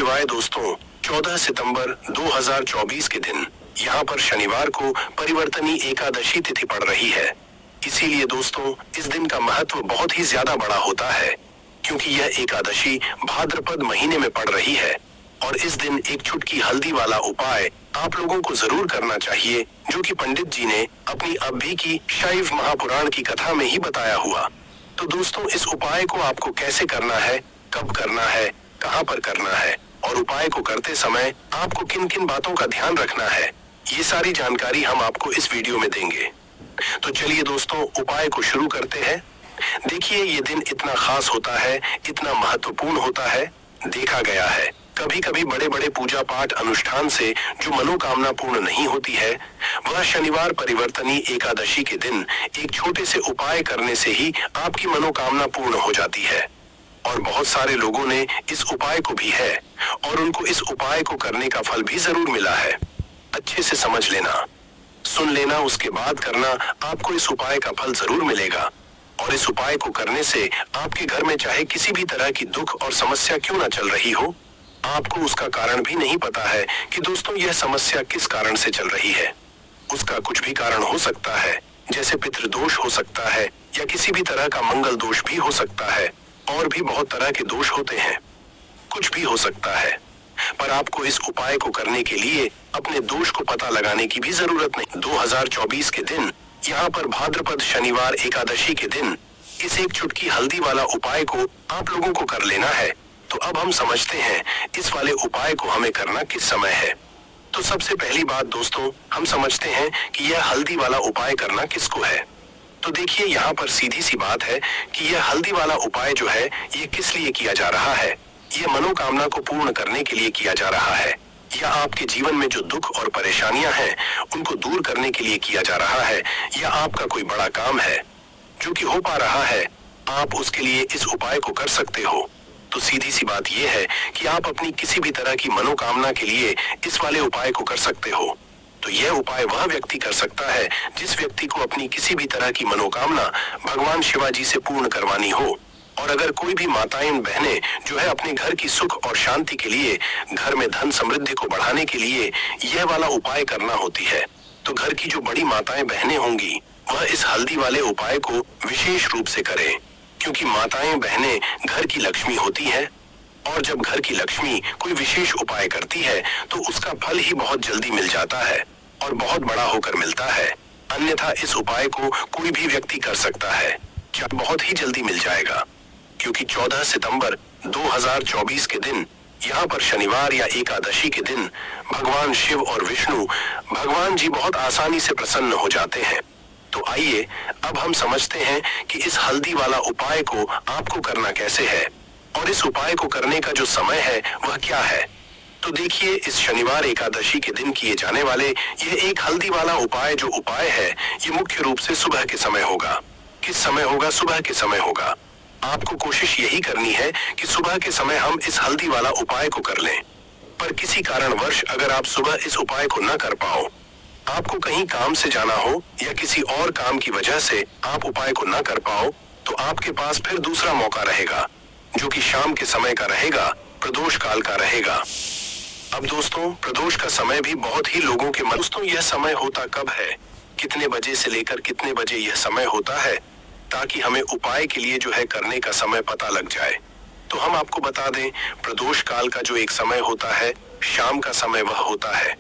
शिवाय दोस्तों, 14 सितंबर 2024 के दिन यहाँ पर शनिवार को परिवर्तनी एकादशी तिथि पड़ रही है। इसीलिए दोस्तों, इस दिन का महत्व बहुत ही ज्यादा बड़ा होता है, क्योंकि यह एकादशी भाद्रपद महीने में पड़ रही है। और इस दिन एक चुटकी हल्दी वाला उपाय आप लोगों को जरूर करना चाहिए, जो कि पंडित जी ने अपनी अभी की शैव महापुराण की कथा में ही बताया हुआ। तो दोस्तों, इस उपाय को आपको कैसे करना है, कब करना है, कहाँ पर करना है और उपाय को करते समय आपको किन किन बातों का ध्यान रखना है, ये सारी जानकारी हम आपको इस वीडियो में देंगे। तो चलिए दोस्तों, उपाय को शुरू करते हैं। देखिए, ये दिन इतना खास होता है, इतना महत्वपूर्ण होता है। देखा गया है कभी कभी बड़े बड़े पूजा पाठ अनुष्ठान से जो मनोकामना पूर्ण नहीं होती है, वह शनिवार परिवर्तनी एकादशी के दिन एक छोटे से उपाय करने से ही आपकी मनोकामना पूर्ण हो जाती है। और बहुत सारे लोगों ने इस उपाय को भी है और उनको इस उपाय को करने का फल भी जरूर मिला है। अच्छे से समझ लेना, सुन लेना, उसके बाद करना, आपको इस उपाय का फल जरूर मिलेगा। और इस उपाय को करने से आपके घर में चाहे किसी भी तरह की दुख और समस्या क्यों ना चल रही हो, आपको उसका कारण भी नहीं पता है कि दोस्तों यह समस्या किस कारण से चल रही है। उसका कुछ भी कारण हो सकता है, जैसे पितृदोष हो सकता है या किसी भी तरह का मंगल दोष भी हो सकता है, और भी बहुत तरह के दोष होते हैं, कुछ भी हो सकता है। पर आपको इस उपाय को करने के लिए अपने दोष को पता लगाने की भी जरूरत नहीं। 2024 के दिन यहाँ पर भाद्रपद शनिवार एकादशी के दिन इस एक चुटकी हल्दी वाला उपाय को आप लोगों को कर लेना है। तो अब हम समझते हैं इस वाले उपाय को हमें करना किस समय है। तो सबसे पहली बात दोस्तों, हम समझते हैं कि यह हल्दी वाला उपाय करना किसको है। तो देखिए, यहाँ पर सीधी सी बात है कि यह हल्दी वाला उपाय जो है, ये किस लिए किया जा रहा है। ये मनोकामना को पूर्ण करने के लिए किया जा रहा है, या आपके जीवन में जो दुख और परेशानियां हैं उनको दूर करने के लिए किया जा रहा है, या आपका कोई बड़ा काम है जो कि हो पा रहा है, आप उसके लिए इस उपाय को कर सकते हो। तो सीधी सी बात यह है कि आप अपनी किसी भी तरह की मनोकामना के लिए इस वाले उपाय को कर सकते हो। तो यह उपाय वह व्यक्ति कर सकता है जिस व्यक्ति को अपनी किसी भी तरह की मनोकामना भगवान शिवाजी से पूर्ण करवानी हो। और अगर कोई भी माताएं बहनें जो है अपने घर की सुख और शांति के लिए, घर में धन समृद्धि को बढ़ाने के लिए यह वाला उपाय करना होती है, तो घर की जो बड़ी माताएं बहनें होंगी वह इस हल्दी वाले उपाय को विशेष रूप से करें, क्योंकि माताएं बहनें घर की लक्ष्मी होती हैं। और जब घर की लक्ष्मी कोई विशेष उपाय करती है तो उसका फल ही बहुत जल्दी मिल जाता है और बहुत बड़ा होकर मिलता है। अन्यथा इस उपाय को कोई भी व्यक्ति कर सकता है, बहुत ही जल्दी मिल जाएगा, क्योंकि 14 सितंबर 2024 के दिन यहाँ पर शनिवार या एकादशी के दिन भगवान शिव और विष्णु भगवान जी बहुत आसानी से प्रसन्न हो जाते हैं। तो आइए अब हम समझते हैं कि इस हल्दी वाला उपाय को आपको करना कैसे है और इस उपाय को करने का जो समय है वह क्या है। तो देखिए, इस शनिवार एकादशी के दिन किए जाने वाले यह एक हल्दी वाला उपाय जो उपाय है, ये मुख्य रूप से सुबह के समय होगा। किस समय होगा? सुबह के समय होगा। आपको कोशिश यही करनी है कि सुबह के समय हम इस हल्दी वाला उपाय को कर लें। पर किसी कारणवश अगर आप सुबह इस उपाय को न कर पाओ, आपको कहीं काम से जाना हो या किसी और काम की वजह से आप उपाय को न कर पाओ, तो आपके पास फिर दूसरा मौका रहेगा, जो कि शाम के समय का रहेगा, प्रदोष काल का रहेगा। अब दोस्तों, प्रदोष का समय भी बहुत ही लोगों के मन। दोस्तों, यह समय होता कब है, कितने बजे से लेकर कितने बजे यह समय होता है, ताकि हमें उपाय के लिए जो है करने का समय पता लग जाए। तो हम आपको बता दें, प्रदोष काल का जो एक समय होता है, शाम का समय वह होता है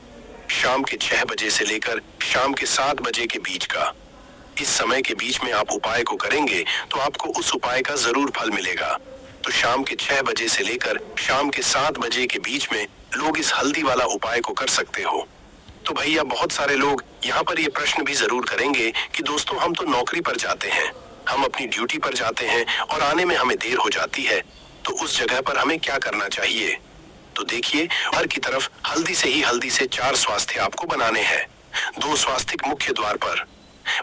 शाम के 6 बजे से लेकर शाम के 7 बजे के बीच का। इस समय के बीच में आप उपाय को करेंगे तो आपको उस उपाय का जरूर फल मिलेगा। तो शाम के 6 बजे से लेकर शाम के 7 बजे के बीच में लोग इस हल्दी वाला उपाय को कर सकते हो। तो भैया, बहुत सारे लोग यहाँ पर ये प्रश्न भी जरूर करेंगे कि दोस्तों, हम तो नौकरी पर जाते हैं, हम अपनी ड्यूटी पर जाते हैं और आने में हमें देर हो जाती है, तो उस जगह पर हमें क्या करना चाहिए। तो देखिए, घर की तरफ हल्दी से 4 स्वास्थ्य आपको बनाने हैं। 2 स्वास्तिक मुख्य द्वार पर,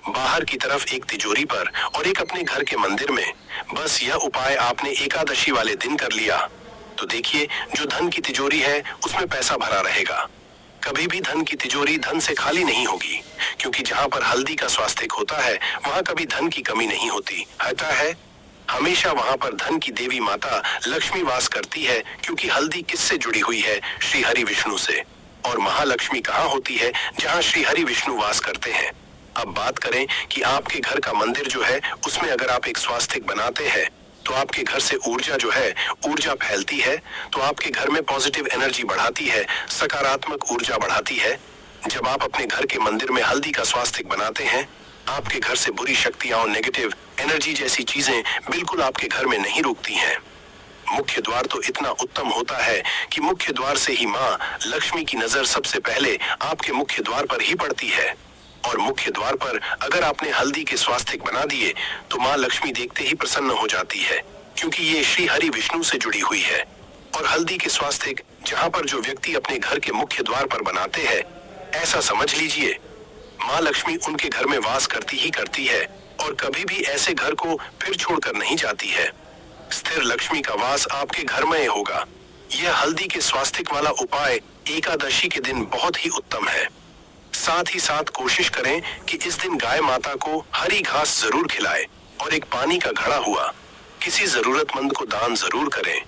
बाहर की तरफ एक तिजोरी पर और एक अपने घर के मंदिर में। बस यह उपाय आपने एकादशी वाले दिन कर लिया तो देखिए, जो धन की तिजोरी है उसमें पैसा भरा रहेगा। कभी भी धन की तिजोरी धन से खाली नहीं होगी, क्योंकि जहाँ पर हल्दी का स्वास्तिक होता है वहाँ कभी धन की कमी नहीं होती। हटा है हमेशा वहां पर धन की देवी माता लक्ष्मी वास करती है, क्योंकि हल्दी किससे जुड़ी हुई है? श्री हरि विष्णु से। और महालक्ष्मी कहाँ होती है? जहाँ श्री हरि विष्णु वास करते हैं। अब बात करें कि आपके घर का मंदिर जो है उसमें अगर आप एक स्वास्तिक बनाते हैं तो आपके घर से ऊर्जा जो है ऊर्जा फैलती है, तो आपके घर में पॉजिटिव एनर्जी बढ़ाती है, सकारात्मक ऊर्जा बढ़ाती है। जब आप अपने घर के मंदिर में हल्दी का स्वास्तिक बनाते हैं, आपके घर से बुरी शक्तियां और नेगेटिव एनर्जी जैसी चीजें बिल्कुल आपके घर में नहीं रुकती हैं। मुख्य द्वार तो इतना उत्तम होता है कि मुख्य द्वार से ही माँ लक्ष्मी की नजर सबसे पहले आपके मुख्य द्वार पर ही पड़ती है। और मुख्य द्वार पर अगर आपने हल्दी के स्वास्तिक बना दिए तो माँ लक्ष्मी देखते ही प्रसन्न हो जाती है, क्योंकि ये श्री हरि विष्णु से जुड़ी हुई है। और हल्दी के स्वास्तिक जहाँ पर जो व्यक्ति अपने घर के मुख्य द्वार पर बनाते हैं, ऐसा समझ लीजिए माँ लक्ष्मी उनके घर में वास करती ही करती है और कभी भी ऐसे घर को फिर छोड़कर नहीं जाती है। स्थिर लक्ष्मी का वास आपके घर में होगा। यह हल्दी के स्वास्तिक वाला उपाय एकादशी के दिन बहुत ही उत्तम है। साथ ही साथ कोशिश करें कि इस दिन गाय माता को हरी घास जरूर खिलाए और एक पानी का घड़ा हुआ किसी जरूरतमंद को दान जरूर करें।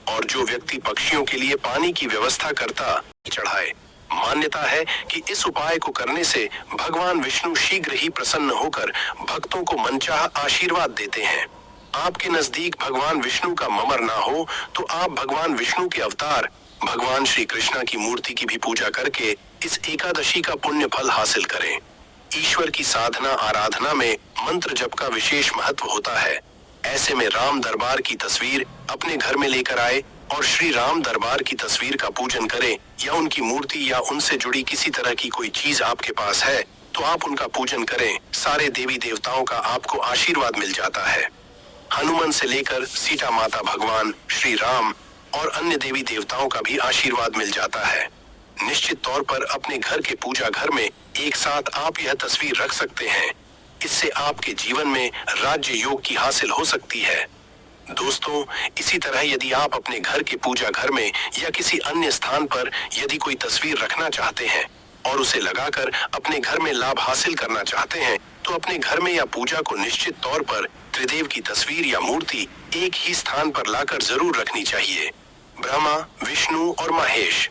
और जो व्यक्ति पक्षियों के लिए पानी की व्यवस्था करता चढ़ाए। मान्यता है कि इस उपाय को करने से भगवान विष्णु शीघ्र ही प्रसन्न होकर भक्तों को मनचाहा आशीर्वाद देते हैं। आपके नजदीक भगवान विष्णु का ममर ना हो तो आप भगवान विष्णु के अवतार भगवान श्री कृष्णा की मूर्ति की भी पूजा करके इस एकादशी का पुण्य फल हासिल करें। ईश्वर की साधना आराधना में मंत्र जप का विशेष महत्व होता है। ऐसे में राम दरबार की तस्वीर अपने घर में लेकर आए और श्री राम दरबार की तस्वीर का पूजन करें, या उनकी मूर्ति या उनसे जुड़ी किसी तरह की कोई चीज आपके पास है तो आप उनका पूजन करें। सारे देवी देवताओं का आपको आशीर्वाद मिल जाता है। हनुमान से लेकर सीता माता, भगवान श्री राम और अन्य देवी देवताओं का भी आशीर्वाद मिल जाता है। निश्चित तौर पर अपने घर के पूजा घर में एक साथ आप यह तस्वीर रख सकते हैं। इससे आपके जीवन में राज्य योग की हासिल हो सकती है। दोस्तों, इसी तरह यदि आप अपने घर के पूजा घर में या किसी अन्य स्थान पर यदि कोई तस्वीर रखना चाहते हैं और उसे लगाकर अपने घर में लाभ हासिल करना चाहते हैं तो अपने घर में या पूजा को निश्चित तौर पर त्रिदेव की तस्वीर या मूर्ति एक ही स्थान पर लाकर जरूर रखनी चाहिए। ब्रह्मा, विष्णु और महेश,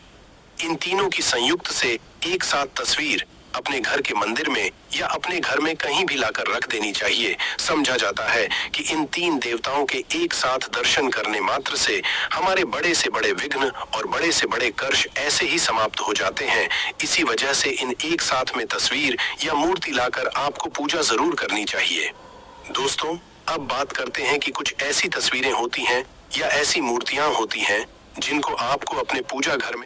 इन तीनों की संयुक्त से एक साथ तस्वीर अपने घर के मंदिर में या अपने घर में कहीं भी लाकर रख देनी चाहिए। समझा जाता है कि इन तीन देवताओं के एक साथ दर्शन करने मात्र से हमारे बड़े से बड़े विघ्न और बड़े से बड़े कर्ष ऐसे ही समाप्त हो जाते हैं। इसी वजह से इन एक साथ में तस्वीर या मूर्ति लाकर आपको पूजा जरूर करनी चाहिए। दोस्तों, अब बात करते हैं कि कुछ ऐसी तस्वीरें होती हैं या ऐसी मूर्तियां होती हैं जिनको आपको अपने पूजा घर में